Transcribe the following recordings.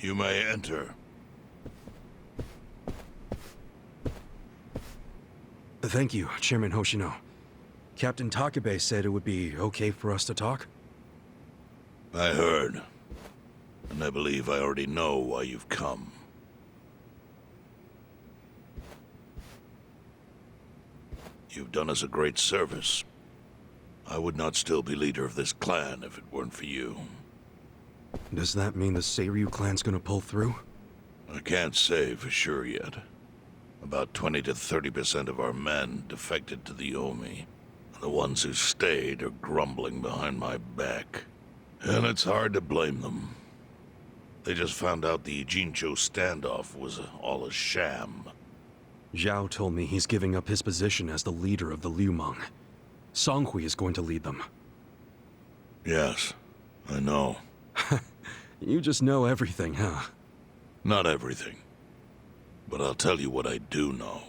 You may enter. Thank you, Chairman Hoshino. Captain Takabe said it would be okay for us to talk? I heard. And I believe I already know why you've come. You've done us a great service. I would not still be leader of this clan if it weren't for you. Does that mean the Seiryu clan's gonna pull through? I can't say for sure yet. About 20 to 30% of our men defected to the Omi. The ones who stayed are grumbling behind my back. And it's hard to blame them. They just found out the Jincho standoff was all a sham. Zhao told me he's giving up his position as the leader of the Liumang. Songhui is going to lead them. Yes, I know. You just know everything, huh? Not everything. But I'll tell you what I do know.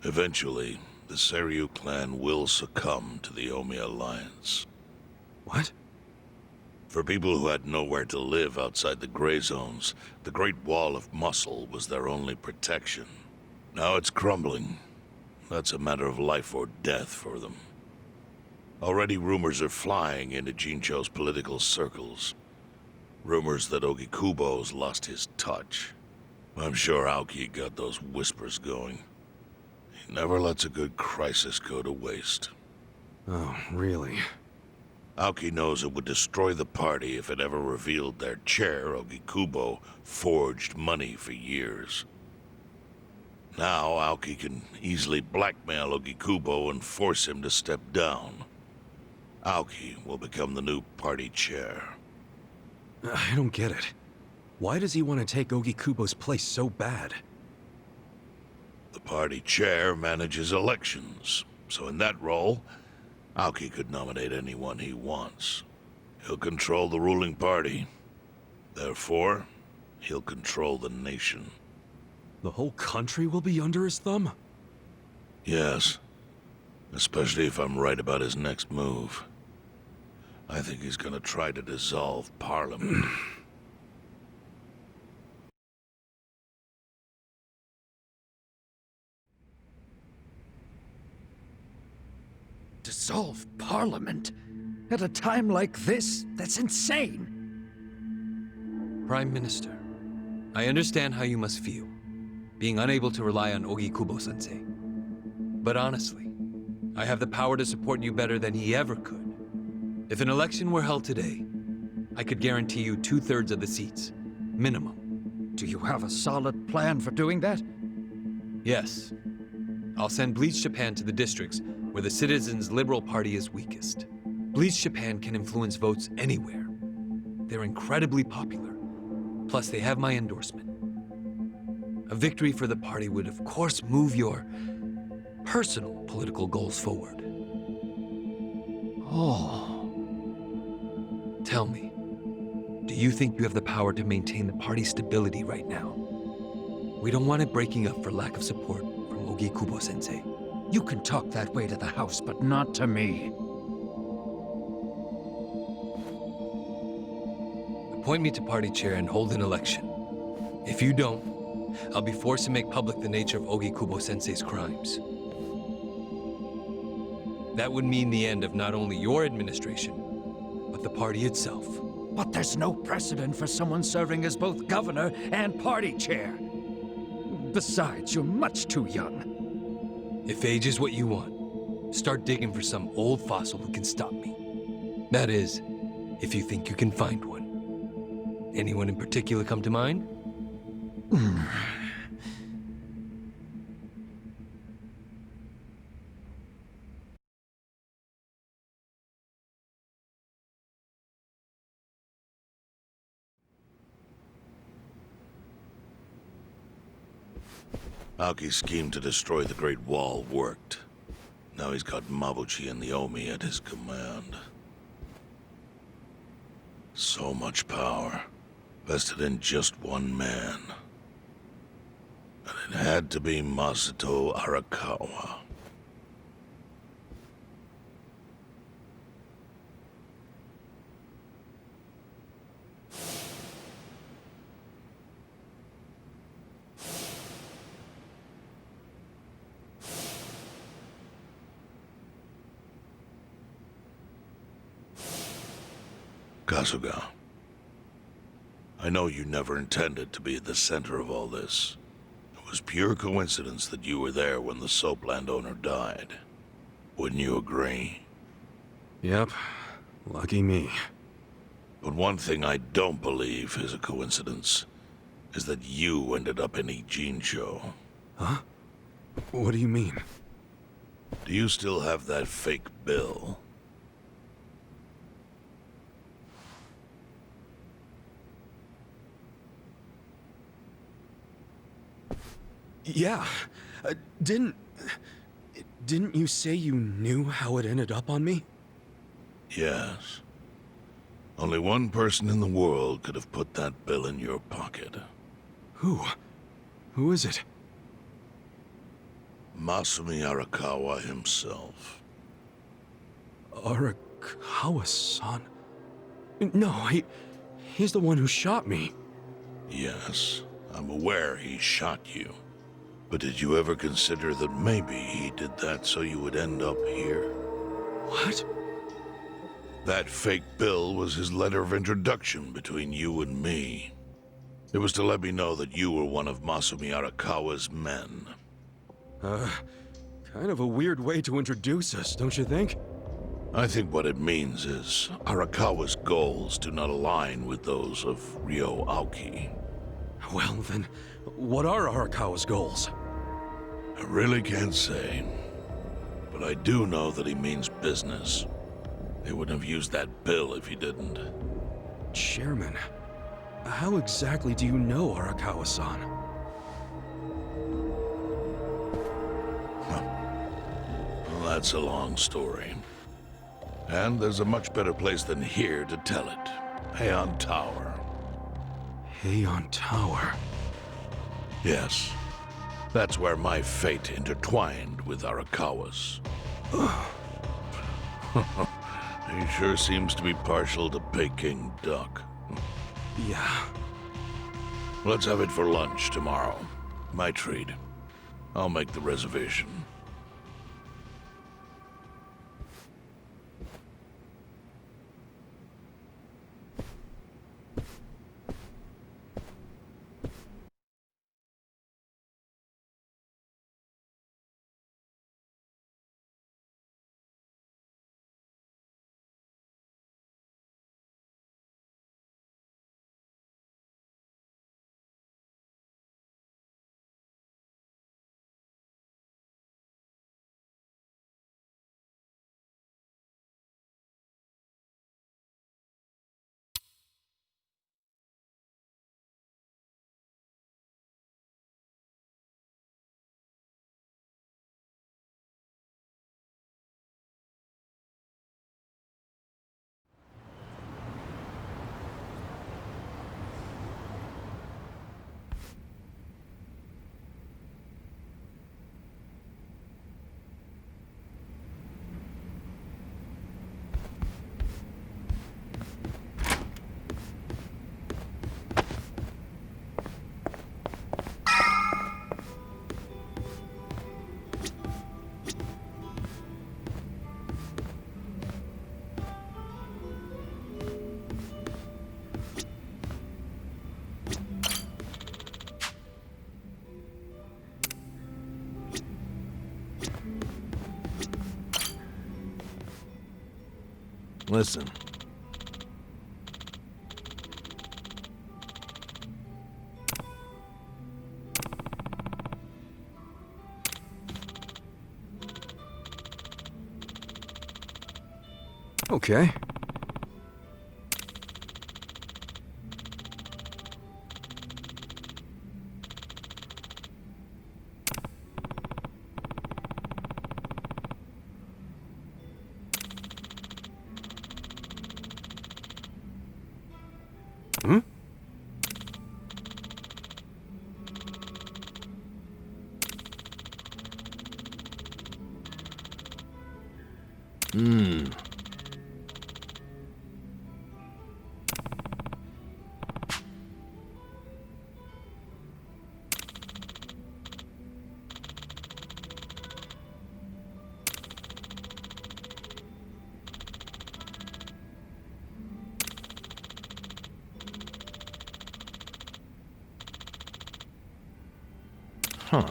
Eventually, the Seiryu clan will succumb to the Omi Alliance. What? For people who had nowhere to live outside the gray zones, the Great Wall of Muscle was their only protection. Now it's crumbling. That's a matter of life or death for them. Already rumors are flying into Jincho's political circles. Rumors that Ogikubo's lost his touch. I'm sure Aoki got those whispers going. He never lets a good crisis go to waste. Oh, really? Aoki knows it would destroy the party if it ever revealed their chair, Ogikubo, forged money for years. Now Aoki can easily blackmail Ogikubo and force him to step down. Aoki will become the new party chair. I don't get it. Why does he want to take Ogikubo's place so bad? The party chair manages elections, so in that role, Aoki could nominate anyone he wants. He'll control the ruling party. Therefore, he'll control the nation. The whole country will be under his thumb? Yes. Especially if I'm right about his next move. I think he's gonna try to dissolve Parliament. Dissolve Parliament? At a time like this? That's insane! Prime Minister, I understand how you must feel, being unable to rely on Ogikubo-sensei. But honestly, I have the power to support you better than he ever could. If an election were held today, I could guarantee you 2/3 of the seats, minimum. Do you have a solid plan for doing that? Yes. I'll send Bleach Japan to the districts where the Citizens' Liberal Party is weakest. Bleach Japan can influence votes anywhere. They're incredibly popular. Plus, they have my endorsement. A victory for the party would, of course, move your personal political goals forward. Oh. Tell me, do you think you have the power to maintain the party's stability right now? We don't want it breaking up for lack of support from Ogikubo-sensei. You can talk that way to the house, but not to me. Appoint me to party chair and hold an election. If you don't, I'll be forced to make public the nature of Ogikubo-sensei's crimes. That would mean the end of not only your administration, but the party itself. But there's no precedent for someone serving as both governor and party chair. Besides, you're much too young. If age is what you want, start digging for some old fossil who can stop me. That is, if you think you can find one. Anyone in particular come to mind? Aoki's scheme to destroy the Great Wall worked. Now he's got Mabuchi and the Omi at his command. So much power, vested in just one man. And it had to be Masato Arakawa. Kasuga, I know you never intended to be at the center of all this. It was pure coincidence that you were there when the soap landowner died. Wouldn't you agree? Yep. Lucky me. But one thing I don't believe is a coincidence, is that you ended up in Ijincho. Huh? What do you mean? Do you still have that fake bill? Yeah. Didn't you say you knew how it ended up on me? Yes. Only one person in the world could have put that bill in your pocket. Who? Who is it? Masumi Arakawa himself. Arakawa-san? No, he's the one who shot me. Yes, I'm aware he shot you. But did you ever consider that maybe he did that so you would end up here? What? That fake bill was his letter of introduction between you and me. It was to let me know that you were one of Masumi Arakawa's men. Kind of a weird way to introduce us, don't you think? I think what it means is Arakawa's goals do not align with those of Ryo Aoki. Well, then, what are Arakawa's goals? I really can't say. But I do know that he means business. He wouldn't have used that bill if he didn't. Chairman, how exactly do you know Arakawa-san? Well, that's a long story. And there's a much better place than here to tell it. Heian Tower. Heian Tower. Yes. That's where my fate intertwined with Arakawa's. He sure seems to be partial to Peking duck. Yeah. Let's have it for lunch tomorrow. My treat. I'll make the reservation. Listen. Okay. Hmm? Huh.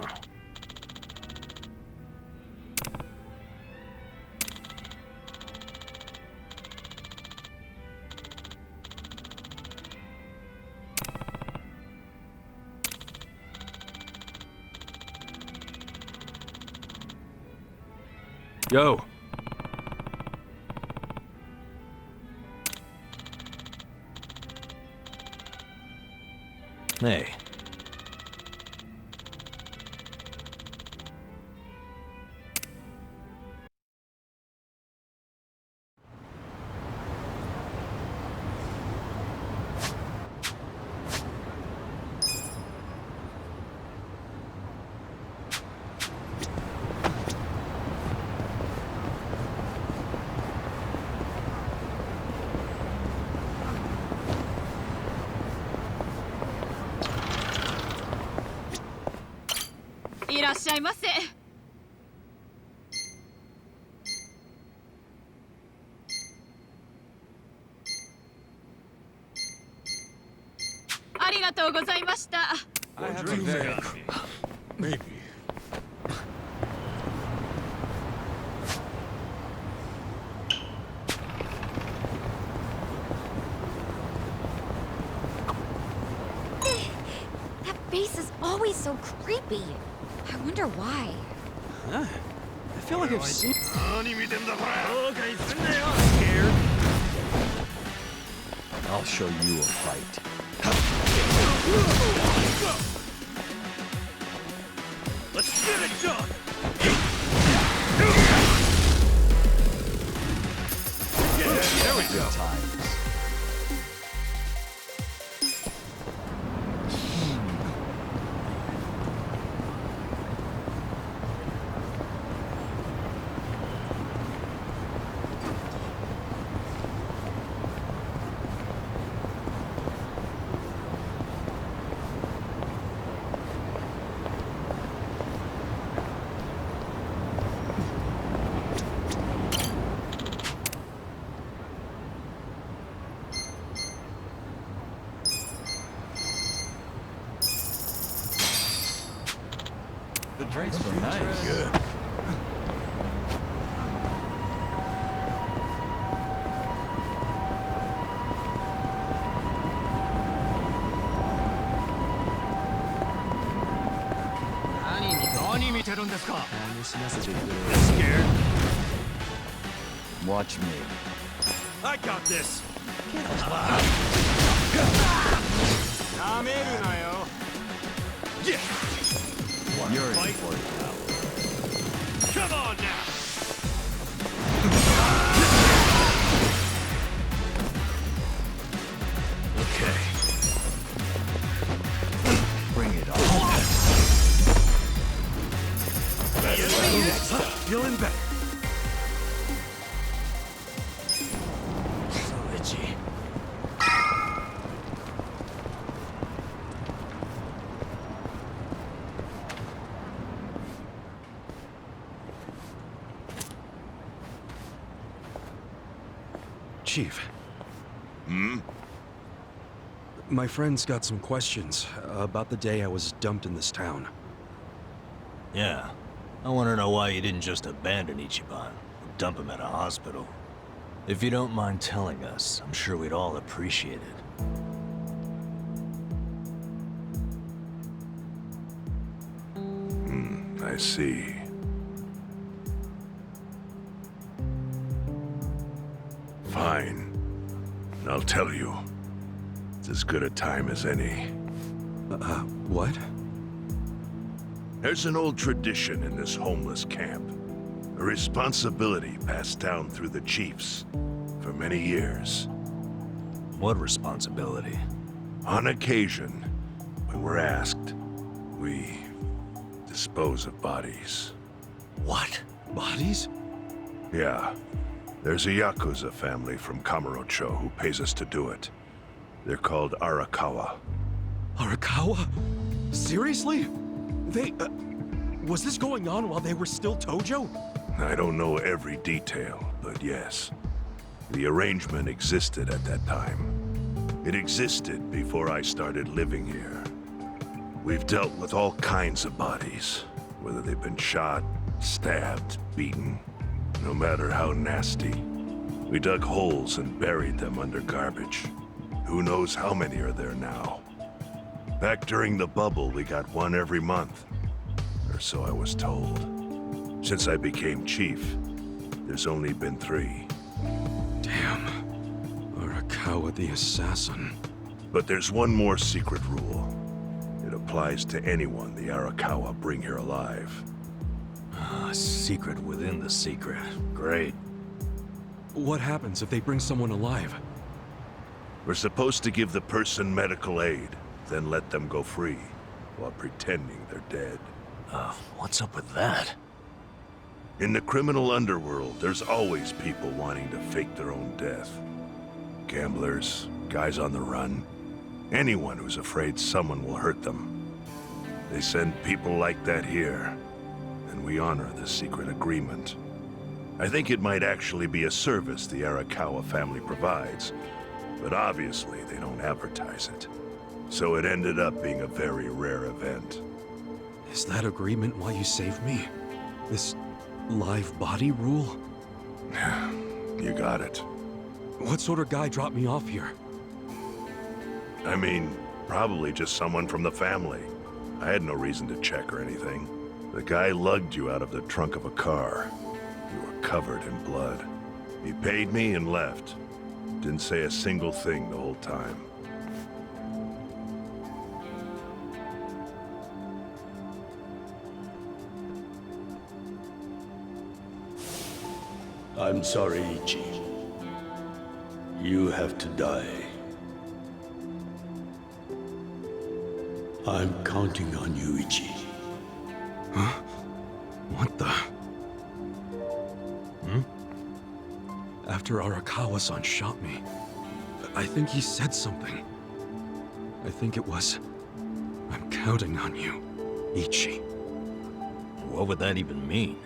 Yo. Hey. I have a very... Maybe. That face is always so creepy. I wonder why. Huh? I feel like I've seen... I'll show you a fight. Let's get it done! There we go. The drinks were nice. Good. Scared? Watch me. I got this! You're Fight. Come on now! okay. Bring it on. Feeling better. So itchy. Chief. Hmm? My friend's got some questions about the day I was dumped in this town. Yeah. I want to know why you didn't just abandon Ichiban, or dump him at a hospital. If you don't mind telling us, I'm sure we'd all appreciate it. I see. Fine. I'll tell you. It's as good a time as any. What? There's an old tradition in this homeless camp. A responsibility passed down through the chiefs for many years. What responsibility? On occasion, when we're asked, we dispose of bodies. What? Bodies? Yeah. There's a YAKUZA family from Kamurocho who pays us to do it. They're called Arakawa. Arakawa? Seriously? They, was this going on while they were still Tojo? I don't know every detail, but yes. The arrangement existed at that time. It existed before I started living here. We've dealt with all kinds of bodies, whether they've been shot, stabbed, beaten, no matter how nasty. We dug holes and buried them under garbage. Who knows how many are there now? Back during the bubble, we got one every month. Or so I was told. Since I became chief, there's only been 3. Damn. Arakawa the assassin. But there's one more secret rule. It applies to anyone the Arakawa bring here alive. A secret within the secret. Great. What happens if they bring someone alive? We're supposed to give the person medical aid, then let them go free, while pretending they're dead. What's up with that? In the criminal underworld, there's always people wanting to fake their own death. Gamblers, guys on the run, anyone who's afraid someone will hurt them. They send people like that here, and we honor the secret agreement. I think it might actually be a service the Arakawa family provides, but obviously they don't advertise it. So it ended up being a very rare event. Is that agreement why you saved me? This live body rule? You got it. What sort of guy dropped me off here? I mean, probably just someone from the family. I had no reason to check or anything. The guy lugged you out of the trunk of a car. You were covered in blood. He paid me and left. Didn't say a single thing the whole time. I'm sorry, Ichi. You have to die. I'm counting on you, Ichi. Huh? What the? After Arakawa-san shot me, I think he said something. I think it was, I'm counting on you, Ichi. What would that even mean?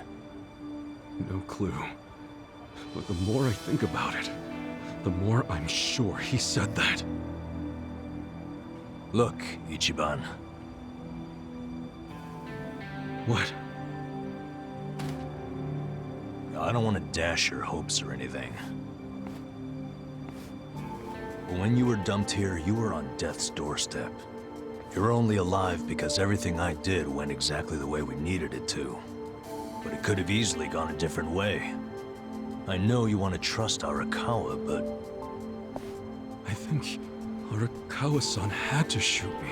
No clue. But the more I think about it, the more I'm sure he said that. Look, Ichiban. What? I don't want to dash your hopes or anything. But when you were dumped here, you were on death's doorstep. You're only alive because everything I did went exactly the way we needed it to. But it could have easily gone a different way. I know you want to trust Arakawa, but... I think Arakawa-san had to shoot me.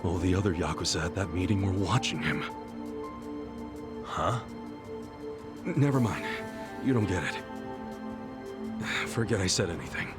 All the other Yakuza at that meeting were watching him. Huh? Never mind. You don't get it. Forget I said anything.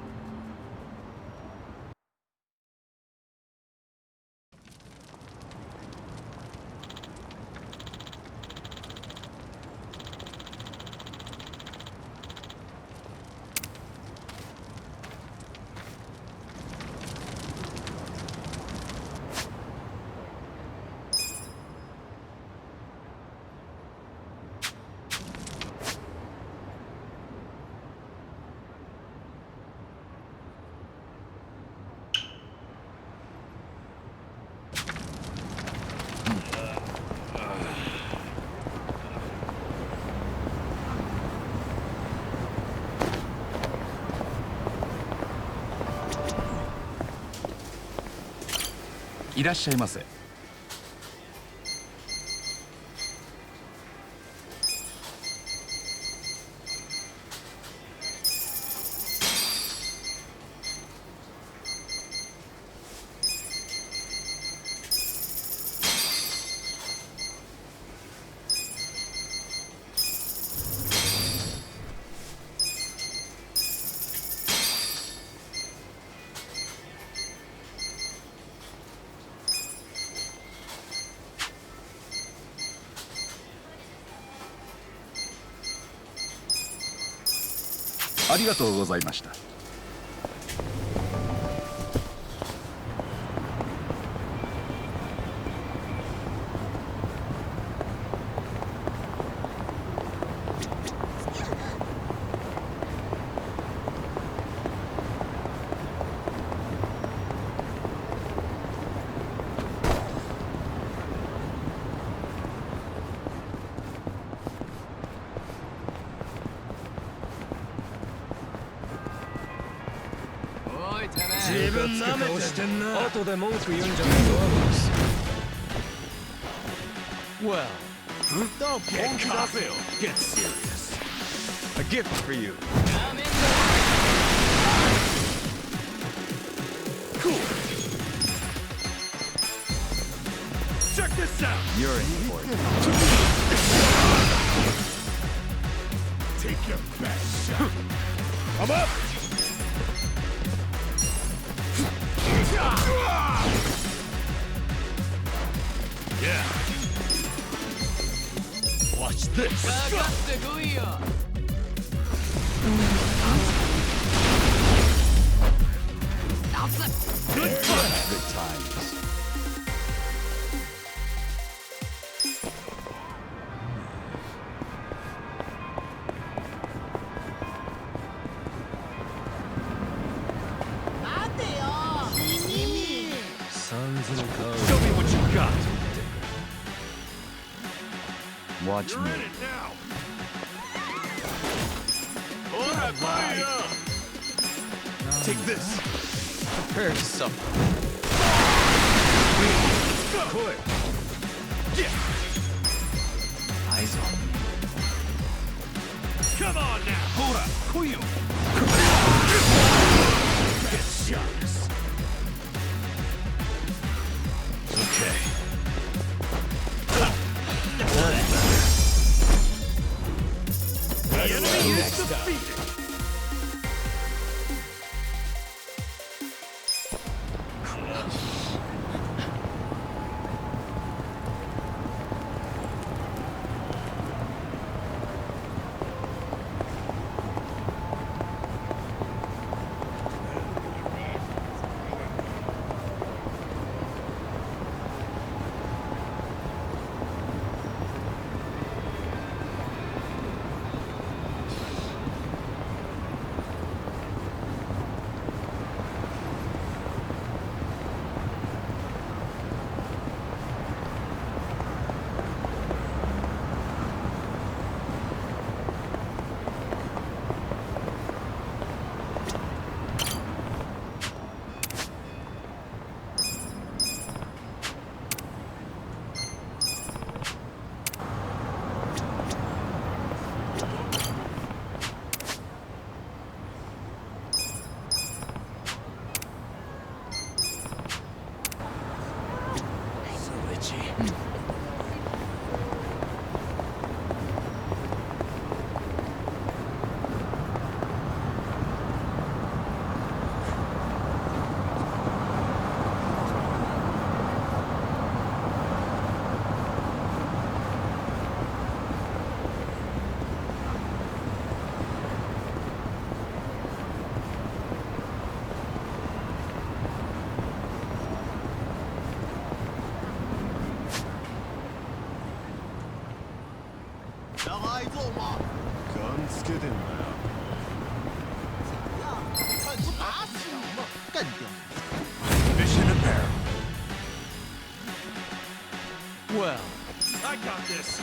いらっしゃいませ。ありがとうございました。自分なめてんな。後で文句言うんじゃねえぞ。Well, Don't get cocky. Get serious. a gift for you. Check this out. You're in for it. Take your best shot. I'm up. Yeah. Watch this. Good times. Good times. Show me what you got. Watch You're me. in it now. Take this. Prepare to suffer. Eyes on me. Come on now. Hora, Kuyo. Best shots. Okay. The enemy is defeated. Mission apparent. Well, I got this.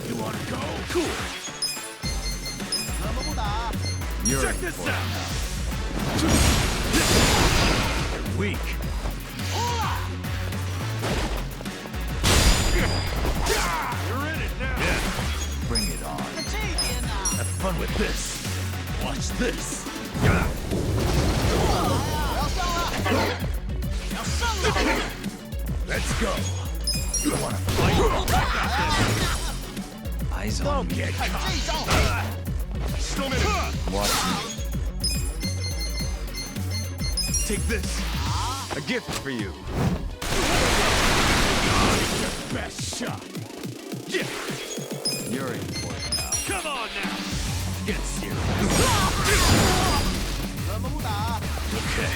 You want to go? Cool. You're Check in this for it. out. You're weak. You're in it now. Yeah. Bring it on. Have fun with this. Watch this. Let's go. You want to fight? Eyes on Don't me. get caught. Watch me. take this. A gift for you. Best shot. Yeah. You're in for it now. Come on now. Get serious. Okay.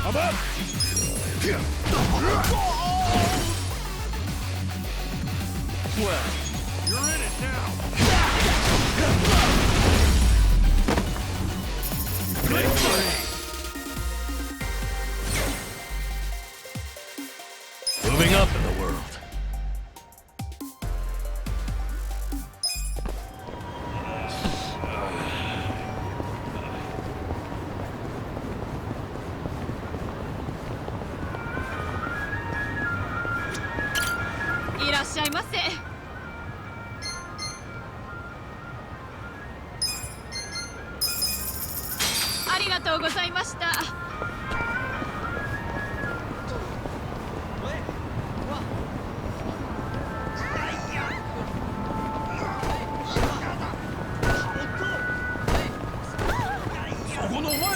I'm up. Well, ありがとうございました。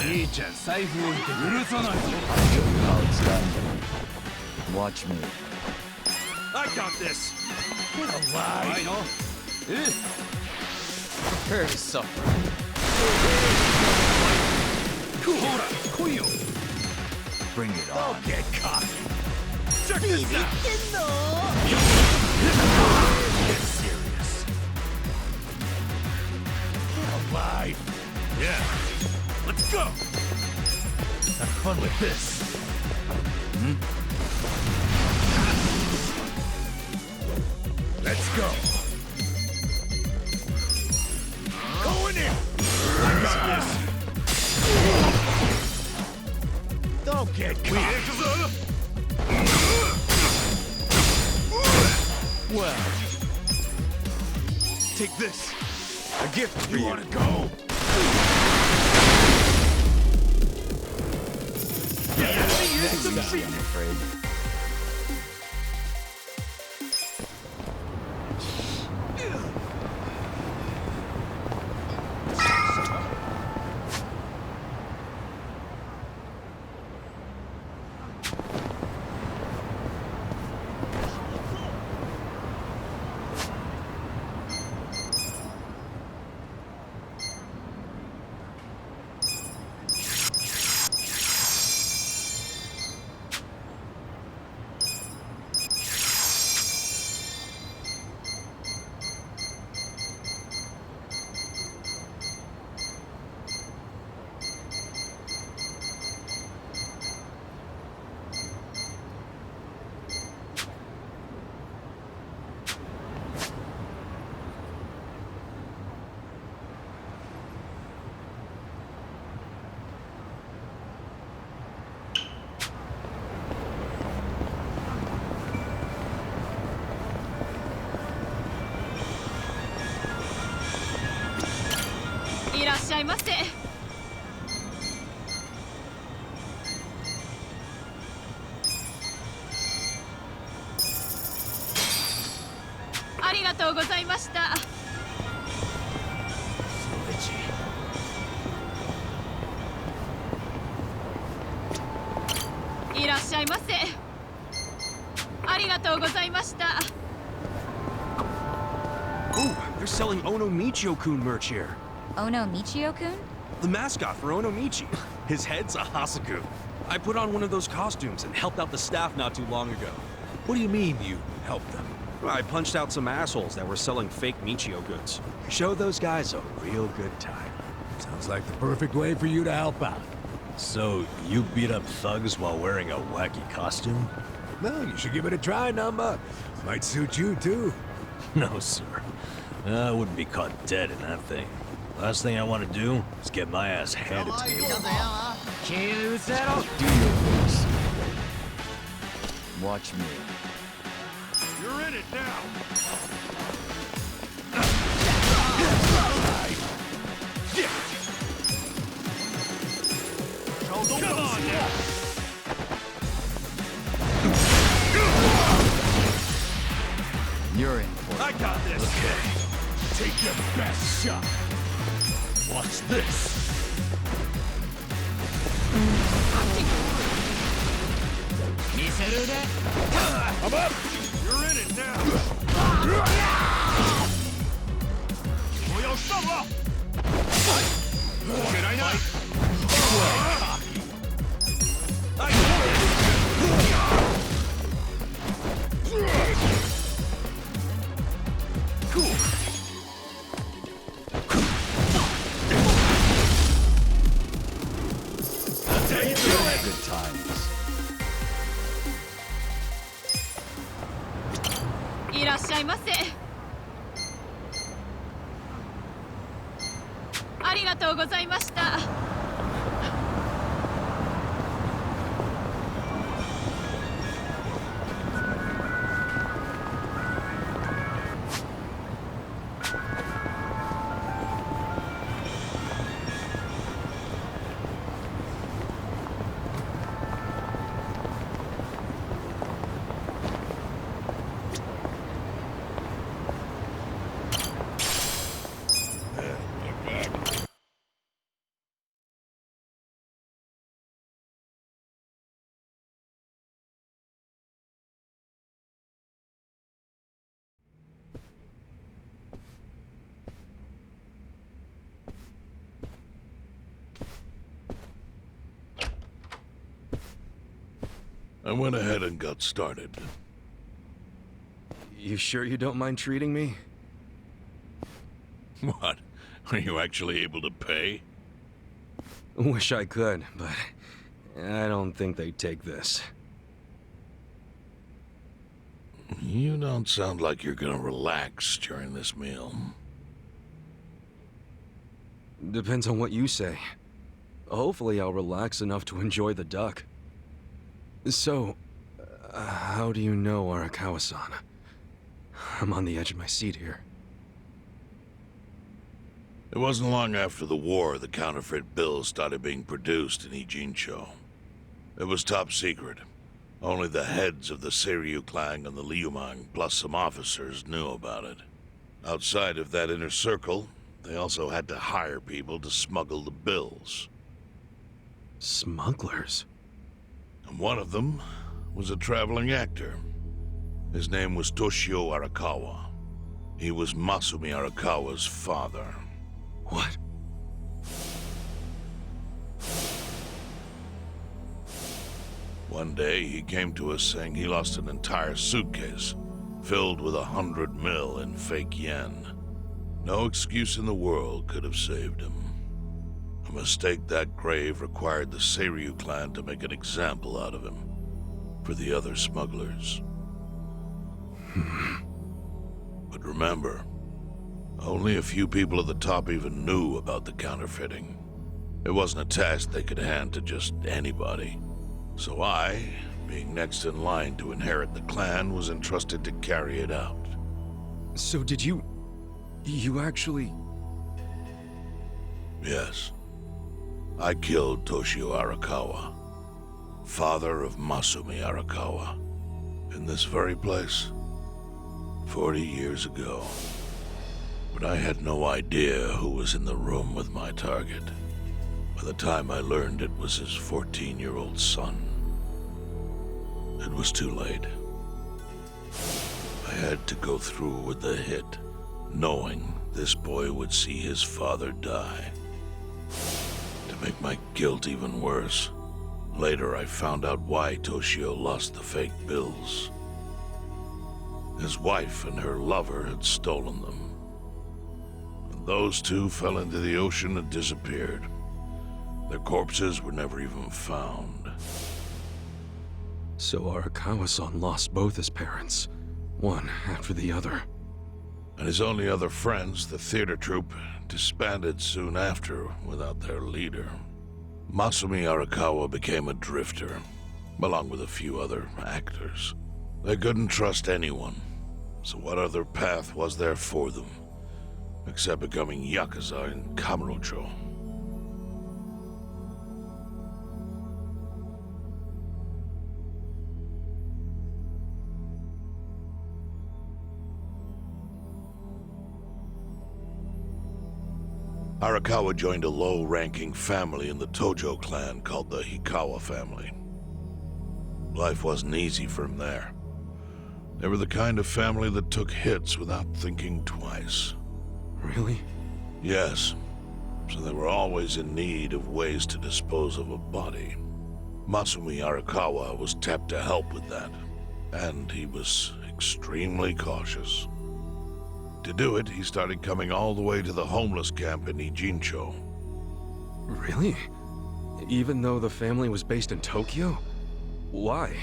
兄ちゃん財布置いて許さないぞ。 How it's done. Watch me. I got this. I know. Prepare to suffer. Bring it on. Get cocky. Check this out. Get serious. Get alive. Yeah. Let's go. Have fun with this. Let's go. Going in. I got this. Don't get caught. Well, take this. A gift for you. Wanna go? Next time, I'm afraid.いらっしゃいませ。ありがとうございました。いらっしゃいませ。ありがとうございました。 Oh, they're selling Ono Michio-kun merch here. Ono Michio-kun? The mascot for Onomichi. His head's a Hasaku. I put on one of those costumes and helped out the staff not too long ago. What do you mean you helped them? I punched out some assholes that were selling fake Michio goods. Show those guys a real good time. Sounds like the perfect way for you to help out. So, you beat up thugs while wearing a wacky costume? Well, you should give it a try, Namba. Might suit you, too. No, sir. I wouldn't be caught dead in that thing. Last thing I want to do is get my ass handed to me. Do your best. Watch me. You're in it now. Come on now. You're in for it. I got this. Okay. Take your best shot. Watch this. I'm up. You're in it now. Should I not? Cool. Good times. いらっしゃいませ。ありがとうございました。I went ahead and got started. You sure you don't mind treating me? What? Are you actually able to pay? Wish I could, but I don't think they'd take this. You don't sound like you're gonna relax during this meal. Depends on what you say. Hopefully I'll relax enough to enjoy the duck. So, how do you know Arakawa-san? I'm on the edge of my seat here. It wasn't long after the war the counterfeit bills started being produced in Ijincho. It was top secret. Only the heads of the Seiryu clan and the Liumang, plus some officers, knew about it. Outside of that inner circle, they also had to hire people to smuggle the bills. Smugglers? And one of them was a traveling actor. His name was Toshio Arakawa. He was Masumi Arakawa's father. What? One day, he came to us saying he lost an entire suitcase filled with 100 mil in fake yen. No excuse in the world could have saved him. A mistake that grave required the Seiryu clan to make an example out of him for the other smugglers. But remember, only a few people at the top even knew about the counterfeiting. It wasn't a task they could hand to just anybody. So I, being next in line to inherit the clan, was entrusted to carry it out. So did you actually... Yes. I killed Toshio Arakawa, father of Masumi Arakawa, in this very place, 40 years ago. But I had no idea who was in the room with my target. By the time I learned it was his 14-year-old son, it was too late. I had to go through with the hit, knowing this boy would see his father die. To make my guilt even worse, later I found out why Toshio lost the fake bills. His wife and her lover had stolen them. And those two fell into the ocean and disappeared. Their corpses were never even found. So Arakawa-san lost both his parents, one after the other. And his only other friends, the theater troupe, disbanded soon after without their leader. Masumi Arakawa became a drifter, along with a few other actors. They couldn't trust anyone, so what other path was there for them, except becoming YAKUZA in Kamurocho? Arakawa joined a low-ranking family in the Tojo clan called the Hikawa family. Life wasn't easy for him there. They were the kind of family that took hits without thinking twice. Really? Yes. So they were always in need of ways to dispose of a body. Masumi Arakawa was tapped to help with that, and he was extremely cautious. To do it, he started coming all the way to the homeless camp in Ijincho. Really? Even though the family was based in Tokyo? Why?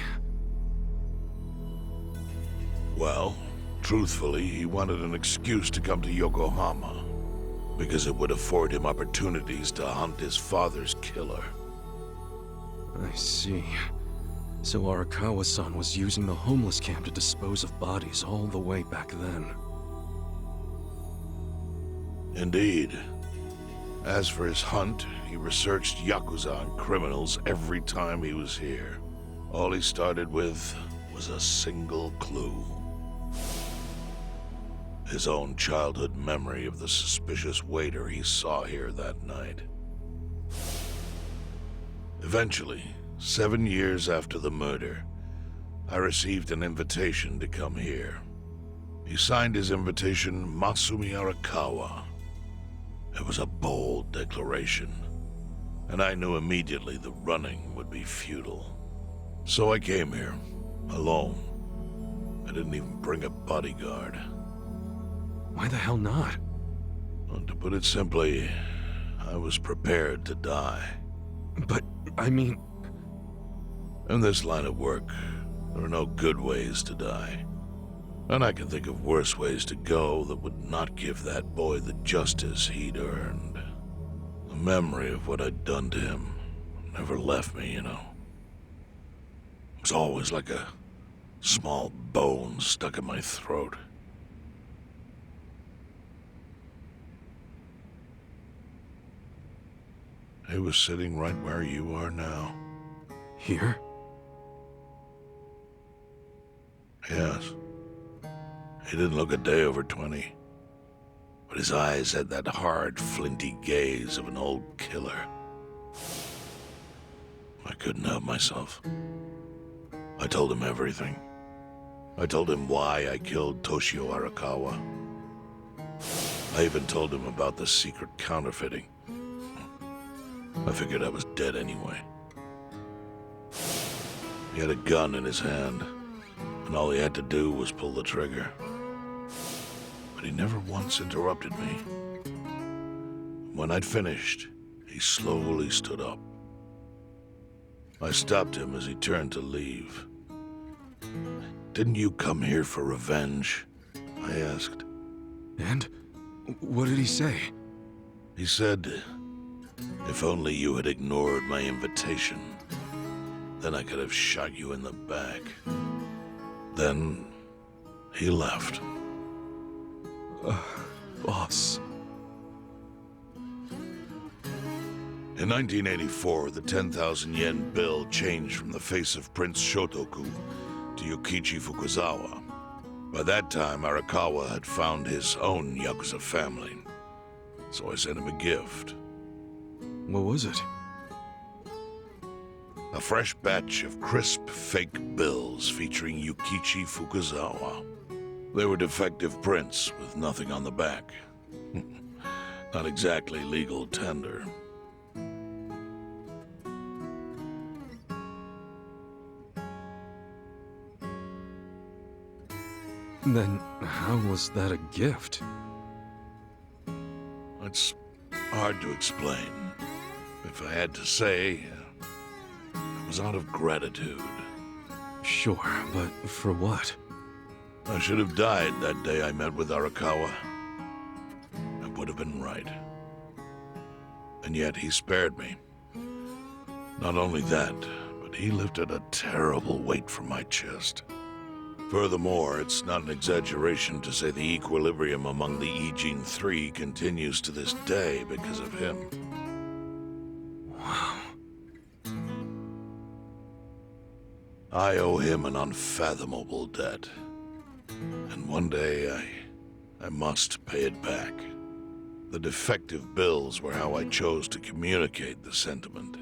Well, truthfully, he wanted an excuse to come to Yokohama, because it would afford him opportunities to hunt his father's killer. I see. So Arakawa-san was using the homeless camp to dispose of bodies all the way back then. Indeed. As for his hunt, he researched YAKUZA and criminals every time he was here. All he started with was a single clue. His own childhood memory of the suspicious waiter he saw here that night. Eventually, 7 years after the murder, I received an invitation to come here. He signed his invitation Masumi Arakawa. It was a bold declaration, and I knew immediately the running would be futile. So I came here, alone. I didn't even bring a bodyguard. Why the hell not? Well, to put it simply, I was prepared to die. But, I mean... In this line of work, there are no good ways to die. And I can think of worse ways to go that would not give that boy the justice he'd earned. The memory of what I'd done to him never left me, you know. It was always like a small bone stuck in my throat. He was sitting right where you are now. Here? Yes. He didn't look a day over 20. But his eyes had that hard, flinty gaze of an old killer. I couldn't help myself. I told him everything. I told him why I killed Toshio Arakawa. I even told him about the secret counterfeiting. I figured I was dead anyway. He had a gun in his hand, and all he had to do was pull the trigger. But he never once interrupted me. When I'd finished, he slowly stood up. I stopped him as he turned to leave. "Didn't you come here for revenge?" I asked. And? What did he say? He said, "If only you had ignored my invitation, then I could have shot you in the back." Then he left. Boss. In 1984, the 10,000 yen bill changed from the face of Prince Shotoku to Yukichi Fukuzawa. By that time, Arakawa had found his own Yakuza family, so I sent him a gift. What was it? A fresh batch of crisp, fake bills featuring Yukichi Fukuzawa. They were defective prints with nothing on the back. Not exactly legal tender. Then how was that a gift? It's hard to explain. If I had to say, it was out of gratitude. Sure, but for what? I should have died that day I met with Arakawa. I would have been right. And yet he spared me. Not only that, but he lifted a terrible weight from my chest. Furthermore, it's not an exaggeration to say the equilibrium among the Ijin Three continues to this day because of him. Wow. I owe him an unfathomable debt. And one day, I must pay it back. The defective bills were how I chose to communicate the sentiment.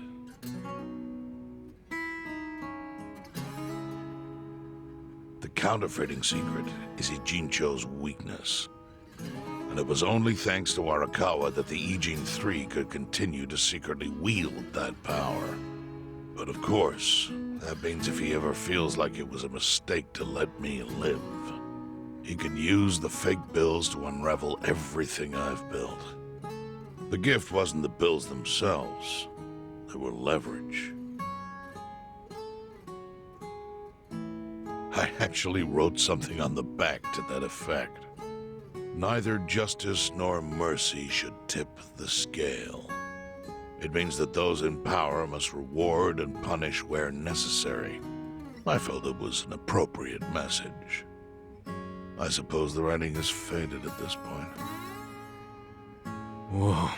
The counterfeiting secret is Ijincho's weakness. And it was only thanks to Arakawa that the Ijin Three could continue to secretly wield that power. But of course, that means if he ever feels like it was a mistake to let me live, he can use the fake bills to unravel everything I've built. The gift wasn't the bills themselves. They were leverage. I actually wrote something on the back to that effect. Neither justice nor mercy should tip the scale. It means that those in power must reward and punish where necessary. I felt it was an appropriate message. I suppose the writing is faded at this point. Whoa.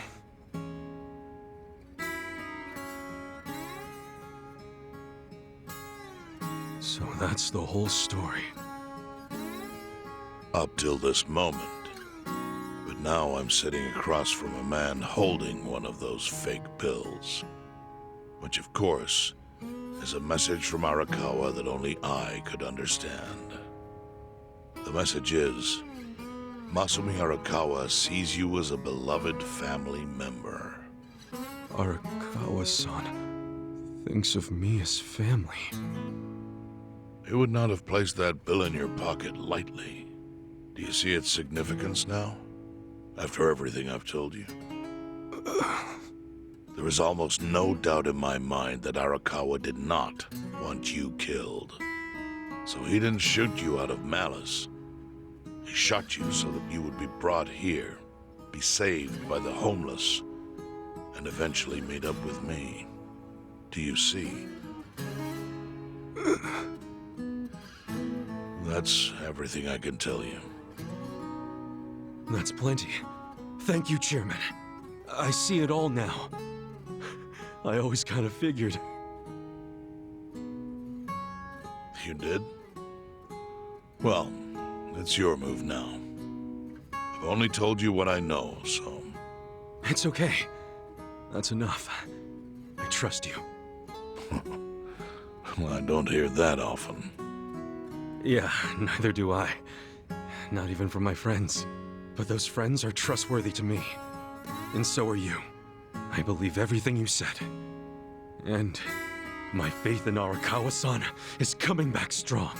So that's the whole story. Up till this moment. But now I'm sitting across from a man holding one of those fake bills. Which, of course, is a message from Arakawa that only I could understand. The message is, Masumi Arakawa sees you as a beloved family member. Arakawa-san, thinks of me as family. He would not have placed that bill in your pocket lightly. Do you see its significance now? After everything I've told you? There is almost no doubt in my mind that Arakawa did not want you killed. So he didn't shoot you out of malice. He shot you so that you would be brought here, be saved by the homeless, and eventually made up with me. Do you see? That's everything I can tell you. That's plenty. Thank you, Chairman. I see it all now. I always kind of figured. You did? Well, it's your move now. I've only told you what I know, so... It's okay. That's enough. I trust you. Well, I don't hear that often. Yeah, neither do I. Not even from my friends. But those friends are trustworthy to me. And so are you. I believe everything you said. And my faith in Arakawa-san is coming back strong.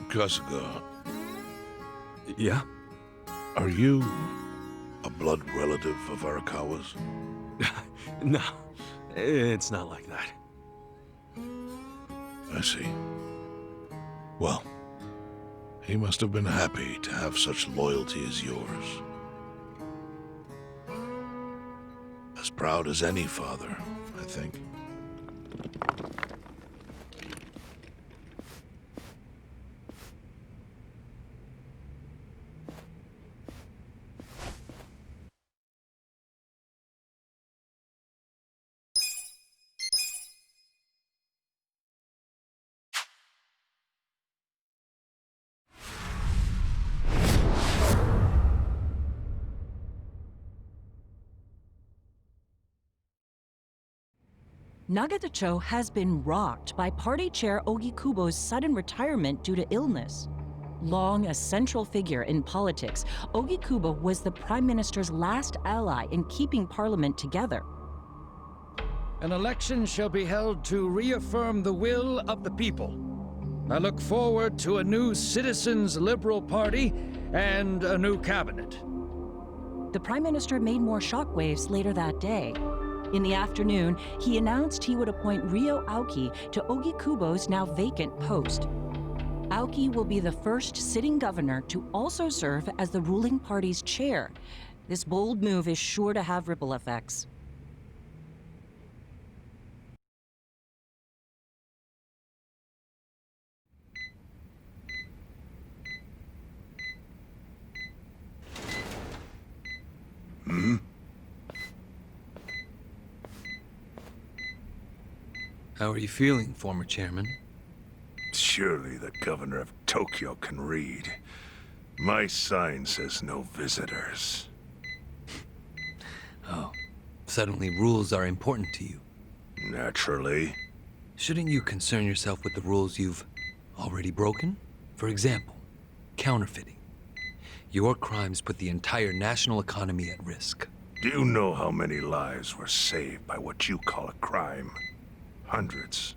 Kasuga, Yeah? are you a blood relative of Arakawa's? No, it's not like that. I see. Well, he must have been happy to have such loyalty as yours. As proud as any father, I think. Nagatacho has been rocked by Party Chair Ogikubo's sudden retirement due to illness. Long a central figure in politics, Ogikubo was the Prime Minister's last ally in keeping Parliament together. An election shall be held to reaffirm the will of the people. I look forward to a new Citizens' Liberal Party and a new cabinet. The Prime Minister made more shockwaves later that day. In the afternoon, he announced he would appoint Ryo Aoki to Ogikubo's now vacant post. Aoki will be the first sitting governor to also serve as the ruling party's chair. This bold move is sure to have ripple effects. How are you feeling, former chairman? Surely the governor of Tokyo can read. My sign says no visitors. Oh, suddenly rules are important to you. Naturally. Shouldn't you concern yourself with the rules you've already broken? For example, counterfeiting. Your crimes put the entire national economy at risk. Do you know how many lives were saved by what you call a crime? Hundreds.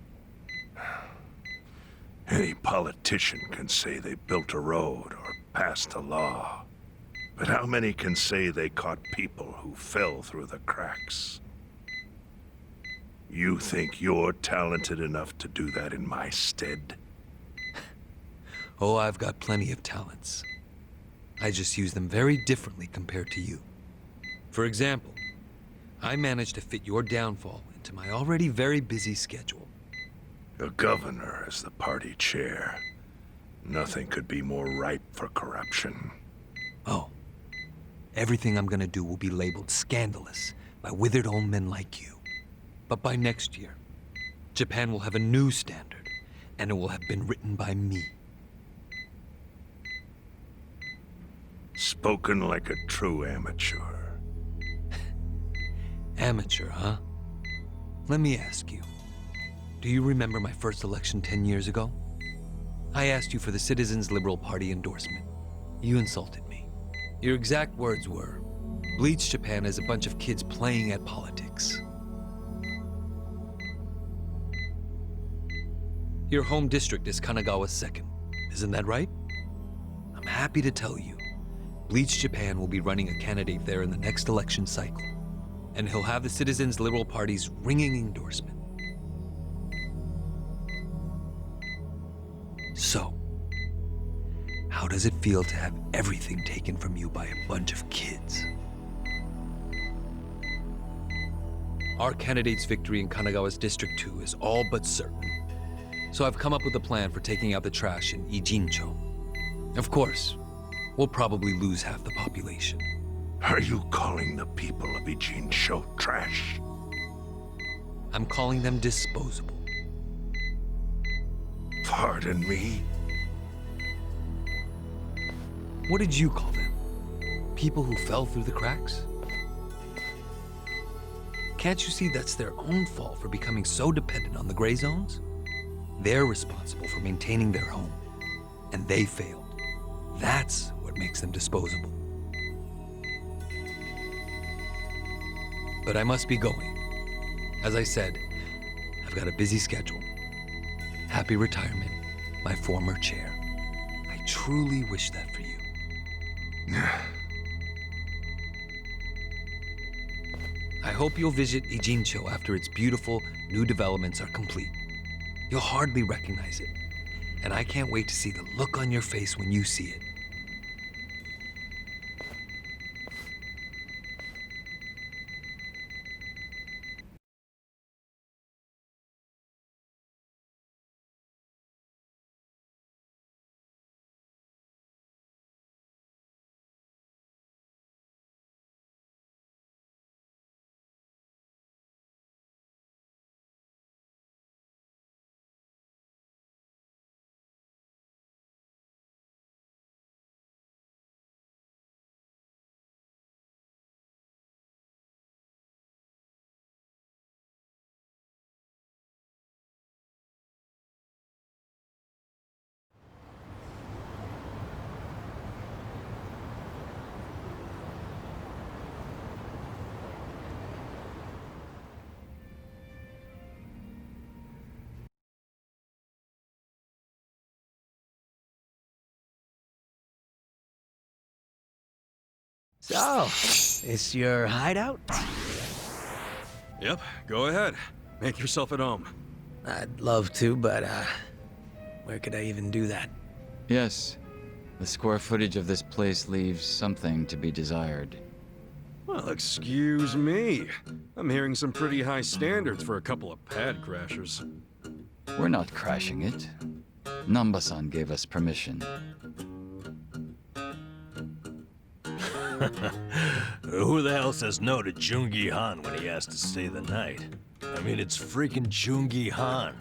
Any politician can say they built a road or passed a law. But how many can say they caught people who fell through the cracks? You think you're talented enough to do that in my stead? Oh, I've got plenty of talents. I just use them very differently compared to you. For example, I managed to fit your downfall into my already very busy schedule. A governor as the party chair. Nothing could be more ripe for corruption. Oh, everything I'm gonna do will be labeled scandalous by withered old men like you. But by next year, Japan will have a new standard, and it will have been written by me. Spoken like a true amateur. Amateur, huh? Let me ask you. Do you remember my first election 10 years ago? I asked you for the Citizens' Liberal Party endorsement. You insulted me. Your exact words were, "Bleach Japan is a bunch of kids playing at politics." Your home district is Kanagawa's second. Isn't that right? I'm happy to tell you, Bleach Japan will be running a candidate there in the next election cycle. And he'll have the Citizens Liberal Party's ringing endorsement. So, how does it feel to have everything taken from you by a bunch of kids? Our candidate's victory in Kanagawa's District 2 is all but certain. So I've come up with a plan for taking out the trash in Ijincho. Of course, we'll probably lose half the population. Are you calling the people of Ijincho trash? I'm calling them disposable. Pardon me? What did you call them? People who fell through the cracks? Can't you see that's their own fault for becoming so dependent on the gray zones? They're responsible for maintaining their home, and they failed. That's what makes them disposable. But I must be going. As I said, I've got a busy schedule. Happy retirement, my former chair. I truly wish that for you. I hope you'll visit Ijincho after its beautiful new developments are complete. You'll hardly recognize it, and I can't wait to see the look on your face when you see it. So, it's your hideout? Yep, go ahead. Make yourself at home. I'd love to, but, where could I even do that? Yes. The square footage of this place leaves something to be desired. Well, excuse me. I'm hearing some pretty high standards for a couple of pad crashers. We're not crashing it. Namba-san gave us permission. Who the hell says no to Jungi Han when he asks to stay the night? I mean, it's freaking Jungi Han.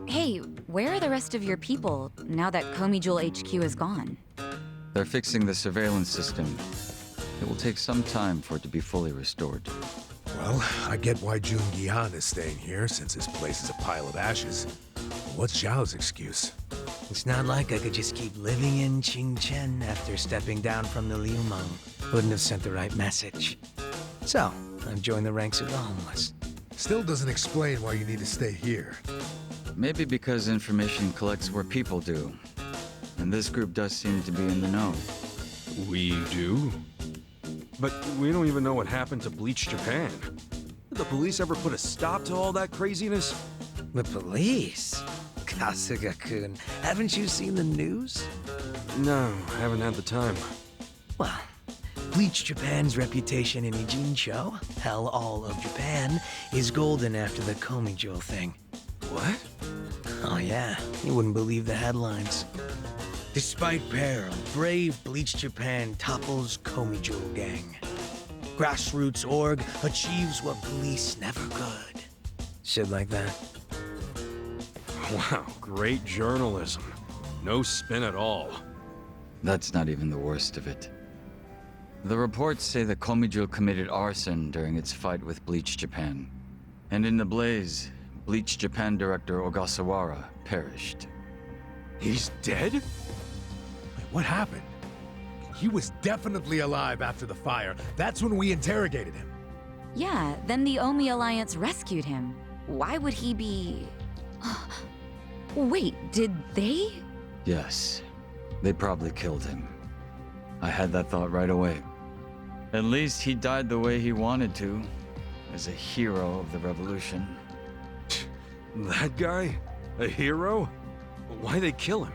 Hey, where are the rest of your people now that Komijul HQ is gone? They're fixing the surveillance system. It will take some time for it to be fully restored. Well, I get why Jungi Han is staying here, since this place is a pile of ashes. But what's Zhao's excuse? It's not like I could just keep living in Qingchen after stepping down from the Liumeng. Wouldn't have sent the right message. So, I've joined the ranks of the homeless. Still doesn't explain why you need to stay here. Maybe because information collects where people do. And this group does seem to be in the know. We do? But we don't even know what happened to Bleach Japan. Did the police ever put a stop to all that craziness? The police? Kasuga-kun, haven't you seen the news? No, haven't had the time. Well, Bleach Japan's reputation in Ijincho, hell all of Japan, is golden after the Komijul thing. What? Oh yeah, you wouldn't believe the headlines. Despite peril, brave Bleach Japan topples Komijul gang. Grassroots org achieves what police never could. Shit like that. Wow, great journalism. No spin at all. That's not even the worst of it. The reports say that Komijul committed arson during its fight with Bleach Japan. And in the blaze, Bleach Japan director Ogasawara perished. He's dead? Wait, what happened? He was definitely alive after the fire. That's when we interrogated him. Yeah, then the Omi Alliance rescued him. Why would he be... Wait, did they? Yes. They probably killed him. I had that thought right away. At least he died the way he wanted to, as a hero of the revolution. That guy? A hero? Why'd they kill him?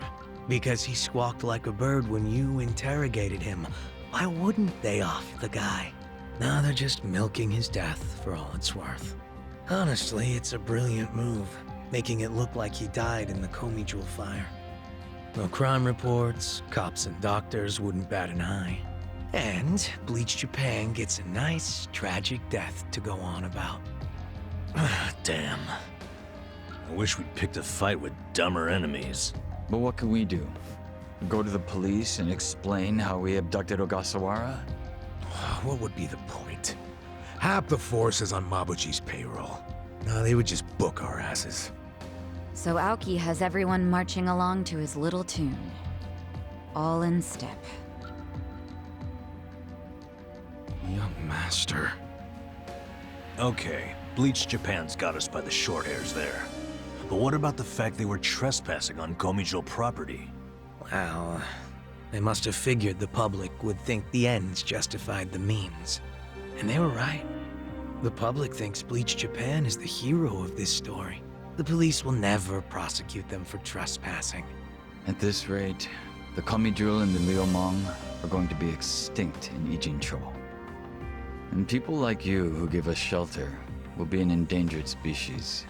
Because he squawked like a bird when you interrogated him. Why wouldn't they off the guy? Now they're just milking his death for all it's worth. Honestly, it's a brilliant move, making it look like he died in the Komijul fire. No crime reports, cops and doctors wouldn't bat an eye. And Bleach Japan gets a nice, tragic death to go on about. Damn. I wish we'd picked a fight with dumber enemies. But what can we do? Go to the police and explain how we abducted Ogasawara? What would be the point? Half the force is on Mabuchi's payroll. No, they would just book our asses. So Aoki has everyone marching along to his little tune. All in step. Yeah, master. Okay, Bleach Japan's got us by the short hairs there. But what about the fact they were trespassing on Komijul property? Well, they must have figured the public would think the ends justified the means. And they were right. The public thinks Bleach Japan is the hero of this story. The police will never prosecute them for trespassing. At this rate, the Komijul and the Liumang are going to be extinct in Ijincho. And people like you who give us shelter will be an endangered species.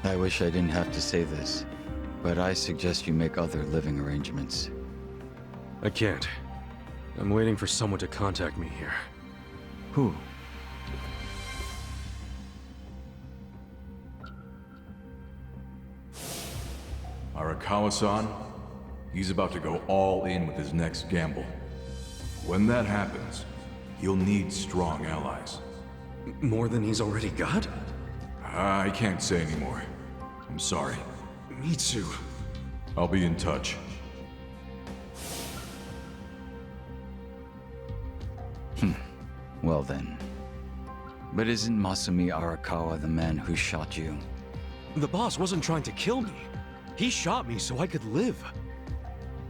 I wish I didn't have to say this, but I suggest you make other living arrangements. I can't. I'm waiting for someone to contact me here. Who? Arakawa-san, he's about to go all in with his next gamble. When that happens, he'll need strong allies. More than he's already got? I can't say anymore. I'm sorry. Me too. I'll be in touch. Well then. But isn't Masumi Arakawa the man who shot you? The boss wasn't trying to kill me. He shot me so I could live.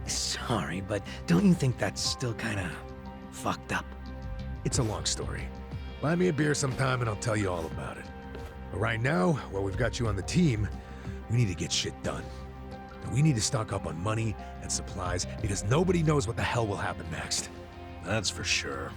Sorry, but don't you think that's still kinda fucked up? It's a long story. Buy me a beer sometime and I'll tell you all about it. But right now, while we've got you on the team, we need to get shit done. And we need to stock up on money and supplies because nobody knows what the hell will happen next. That's for sure.